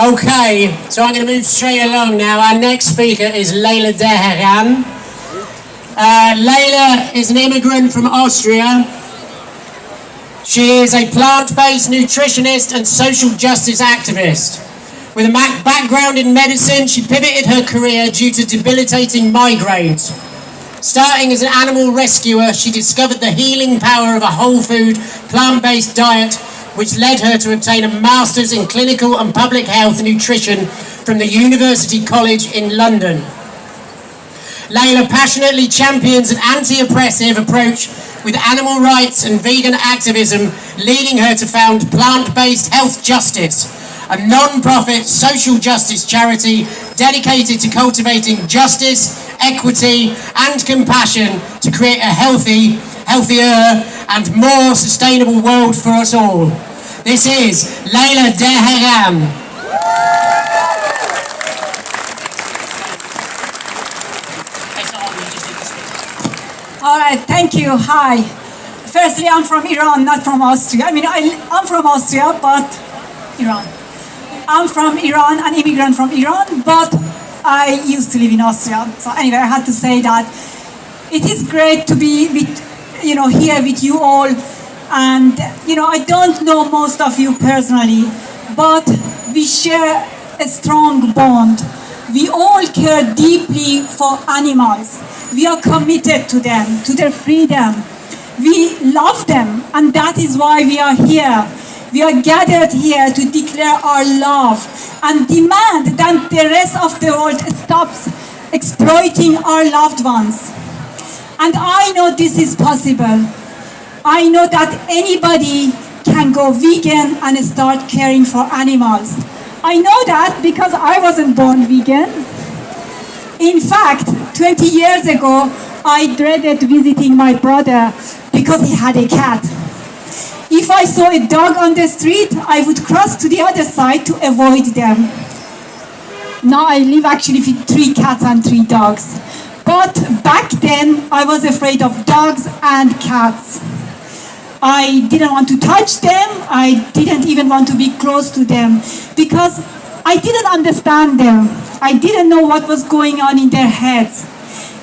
Okay, so I'm going to move straight along now. Our next speaker is Leila Dehghan. Leila is an immigrant from Austria. She is a plant-based nutritionist and social justice activist. With a background in medicine, she pivoted her career due to debilitating migraines. Starting as an animal rescuer, she discovered the healing power of a whole food, plant-based diet, which led her to obtain a master's in clinical and public health nutrition from the University College in London. Leila passionately champions an anti-oppressive approach with animal rights and vegan activism, leading her to found Plant-Based Health Justice, a non-profit social justice charity dedicated to cultivating justice, equity and compassion to create a healthier and more sustainable world for us all. This is Leila Dehghan. All right, thank you. Hi. Firstly, I'm from Iran, not from Austria. I mean, I'm from Austria, but Iran. I'm from Iran, an immigrant from Iran, but I used to live in Austria. So anyway, I had to say that it is great to be here with you all. And, I don't know most of you personally, but we share a strong bond. We all care deeply for animals. We are committed to them, to their freedom. We love them, and that is why we are here. We are gathered here to declare our love and demand that the rest of the world stops exploiting our loved ones. And I know this is possible. I know that anybody can go vegan and start caring for animals. I know that because I wasn't born vegan. In fact, 20 years ago, I dreaded visiting my brother because he had a cat. If I saw a dog on the street, I would cross to the other side to avoid them. Now I live actually with 3 cats and 3 dogs. But back then, I was afraid of dogs and cats. I didn't want to touch them. I didn't even want to be close to them because I didn't understand them. I didn't know what was going on in their heads.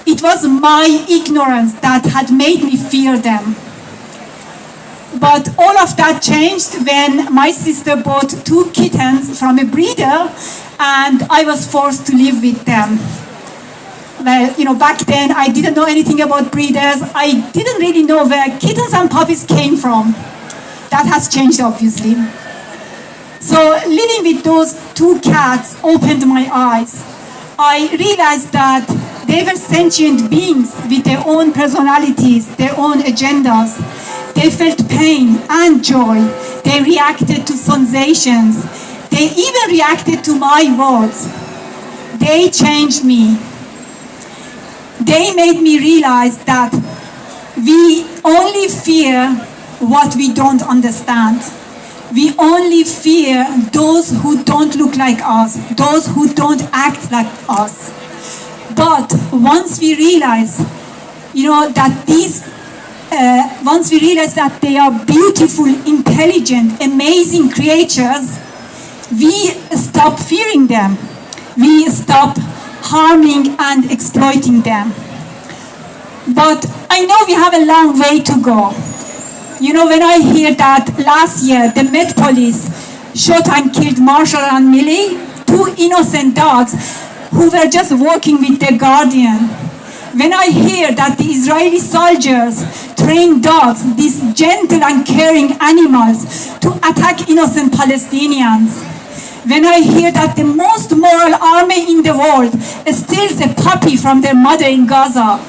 It was my ignorance that had made me fear them. But all of that changed when my sister bought 2 kittens from a breeder and I was forced to live with them. Well, back then I didn't know anything about breeders. I didn't really know where kittens and puppies came from. That has changed, obviously. So living with those 2 cats opened my eyes. I realized that they were sentient beings with their own personalities, their own agendas. They felt pain and joy. They reacted to sensations. They even reacted to my words. They changed me. They made me realize that we only fear what we don't understand. We only fear those who don't look like us, those who don't act like us. But once we realize, once we realize that they are beautiful, intelligent, amazing creatures, we stop fearing them. We stop harming and exploiting them. But I know we have a long way to go. When I hear that last year the Met Police shot and killed Marshall and Millie, 2 innocent dogs who were just walking with their guardian. When I hear that the Israeli soldiers train dogs, these gentle and caring animals, to attack innocent Palestinians. When I hear that the most moral army in the world steals a puppy from their mother in Gaza,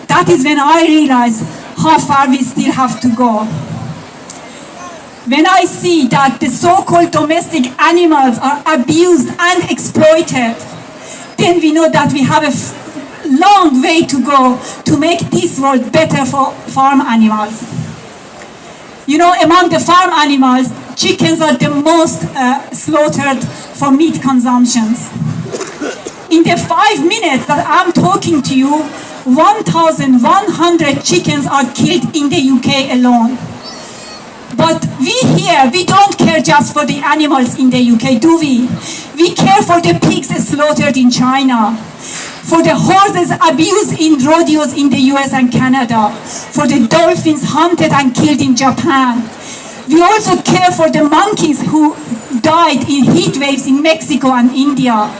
that is when I realize how far we still have to go. When I see that the so-called domestic animals are abused and exploited, then we know that we have a long way to go to make this world better for farm animals. Among the farm animals, chickens are the most slaughtered for meat consumptions. In the 5 minutes that I'm talking to you, 1,100 chickens are killed in the UK alone. But We here, we don't care just for the animals in the UK, do we? We care for the pigs slaughtered in China, for the horses abused in rodeos in the US and Canada, for the dolphins hunted and killed in Japan. We also care for the monkeys who died in heat waves in Mexico and India,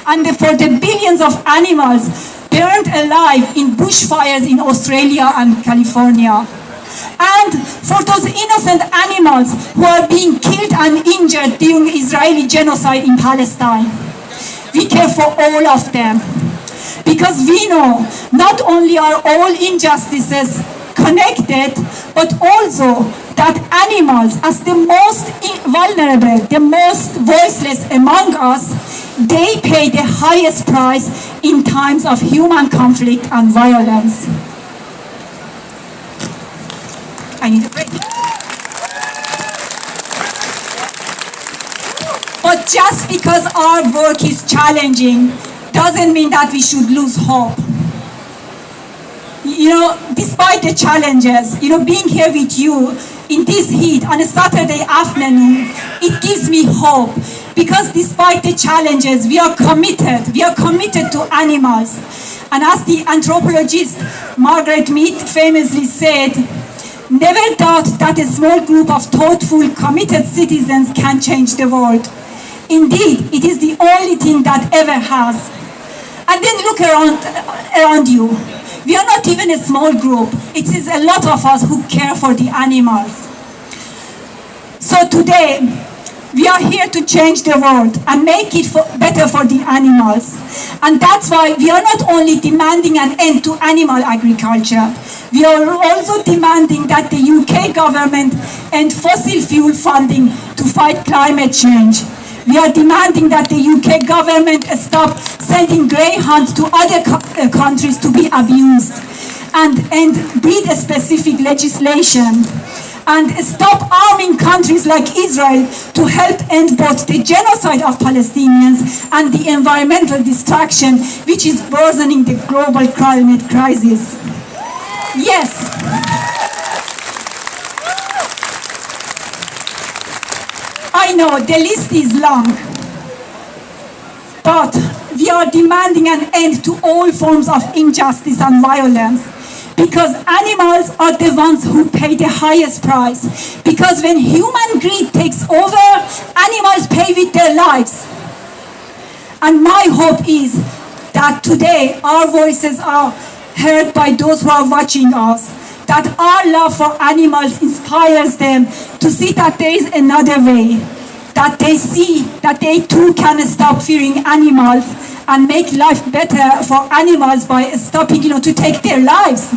and for the billions of animals burned alive in bushfires in Australia and California. And for those innocent animals who are being killed and injured during Israeli genocide in Palestine. We care for all of them. Because we know not only are all injustices connected, but also that animals, as the most vulnerable, the most voiceless among us, they pay the highest price in times of human conflict and violence. I need a break. But just because our work is challenging doesn't mean that we should lose hope. Despite the challenges, being here with you in this heat on a Saturday afternoon, it gives me hope. Because despite the challenges, we are committed. We are committed to animals. And as the anthropologist Margaret Mead famously said, never doubt that a small group of thoughtful, committed citizens can change the world. Indeed, it is the only thing that ever has. And then look around you. We are not even a small group. It is a lot of us who care for the animals. So today, we are here to change the world and make it better for the animals. And that's why we are not only demanding an end to animal agriculture, we are also demanding that the UK government end fossil fuel funding to fight climate change. We are demanding that the UK government stop sending greyhounds to other countries to be abused and breed-specific legislation. And stop arming countries like Israel to help end both the genocide of Palestinians and the environmental destruction which is worsening the global climate crisis. Yes. I know the list is long, but we are demanding an end to all forms of injustice and violence. Because animals are the ones who pay the highest price. Because when human greed takes over, animals pay with their lives. And my hope is that today our voices are heard by those who are watching us. That our love for animals inspires them to see that there is another way. That they see that they too can stop fearing animals and make life better for animals by stopping, to take their lives.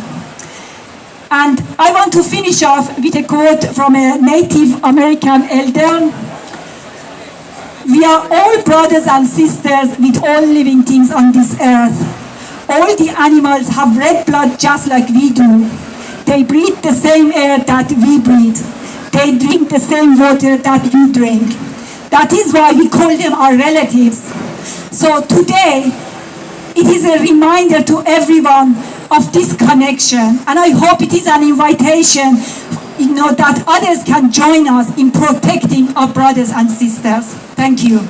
And I want to finish off with a quote from a Native American elder. We are all brothers and sisters with all living things on this earth. All the animals have red blood just like we do. They breathe the same air that we breathe. They drink the same water that we drink. That is why we call them our relatives. So today, it is a reminder to everyone of this connection. And I hope it is an invitation, that others can join us in protecting our brothers and sisters. Thank you.